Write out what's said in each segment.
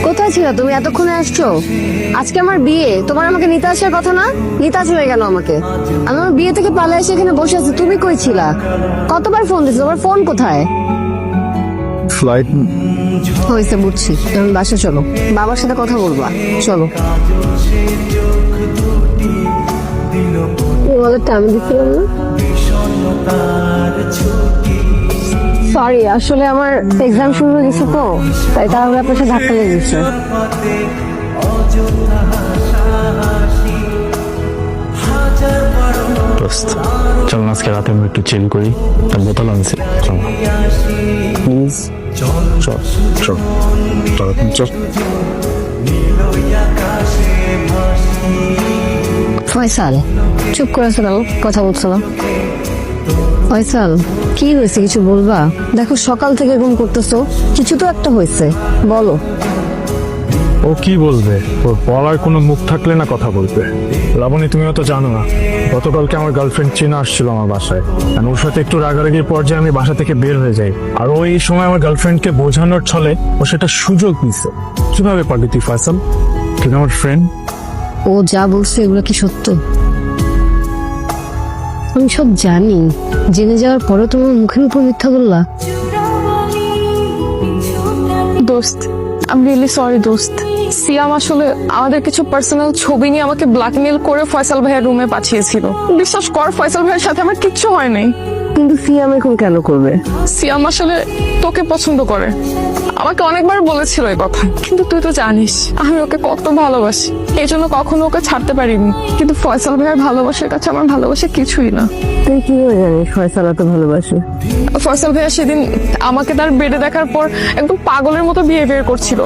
কোথায় ছিল তুমি? এতক্ষণে আসছো? আজকে আমার বিয়ে, তোমার আমাকে নিতে আসার কথা না? নিতে আসবে কেন আমাকে? আমি আমার বিয়ে থেকে পালিয়ে এসে এখানে বসে আছি, তুমি কই ছিলা? কতবার ফোন দিছো, তোমার ফোন কোথায়? ফ্লাইট হয়েছে, বুঝছি। তুমি বাসা চলো, বাবার সাথে কথা বলবা, চলো। ওয়ালেটটা আমি দিচ্ছিলাম না? সরি, আসলে আমার এক্সাম শুরু হয়ে গেছে তো, তাই তাহলে আপনার সাথে ধাক্কা লেগে গেছে। চল না, আজকে রাতে আমরা একটু চিল করি। একটা বোতল আনছি, চল প্লিজ। চল চল চল চল চল। ফয়সাল, চুপ করে আছো কেন? কথা বলছো না? ফয়সাল, কি হয়েছে? কিছু বলবা? দেখো সকাল থেকে ঘুম করতেছো, কিছু তো একটা হয়েছে, বলো। ও কি বলবে? ওর বলার কোনো মুখ থাকলে না কথা বলবে। লাবণী, তুমিও তো জানো না, গতকালকে আমার গার্লফ্রেন্ড চিনা আসছিল আমার বাসায়। আর ওর সাথে একটু রাগারাগির পর্যায়ে আমি বাসা থেকে বের হয়ে যাই। আর ওই সময় আমার গার্লফ্রেন্ডকে বোঝানোর ছলে ও সেটা সুযোগ নিছে। কিভাবে পারবি তুই ফয়সাল? তুই আমার ফ্রেন্ড। ও যা বলছে এগুলো কি সত্য? আমি সব জানি, জেনে যাওয়ার পরে তোমার মুখের উপর মিথ্যা বললা। দোস্ত, আই এম রিয়েলি সরি দোস্ত। সিয়াম আসলে আমাদের কিছু পার্সোনাল ছবি নিয়ে আমাকে ব্ল্যাকমেল করে ফয়সাল ভাইয়ের রুমে পাঠিয়েছিল। বিশ্বাস কর, ফয়সাল ভাইয়ের সাথে আমার কিচ্ছু হয় নাই। কিন্তু সিয়াম এখন কেন করবে? সিয়াম আসলে তোকে পছন্দ করে, আমাকে অনেকবার বলেছিল এই কথা। কিন্তু তুই তো জানিস আমি ওকে কত ভালোবাসি, এই জন্য কখনো ওকে ছাড়তে পারিনি। কিন্তু ফয়সাল ভাইয়ের ভালোবাসার কাছে আমার ভালোবাসা কিছুই না। তুই কিভাবে জানিস ফয়সাল এত ভালোবাসে? ফয়সাল ভাইয়া সেদিন আমাকে তার বেডে দেখার পর একদম পাগলের মতো বিহেভিয়ার করছিল।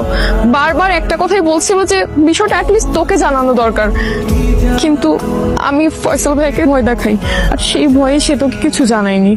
বারবার একটা কথাই বলছিল যে বিষয়টা অ্যাটলিস্ট তোকে জানানো দরকার। কিন্তু আমি ফয়সাল ভাইয়াকে ভয় দেখাই, আর সেই ভয়ে সে তোকে কিছু জানায়নি।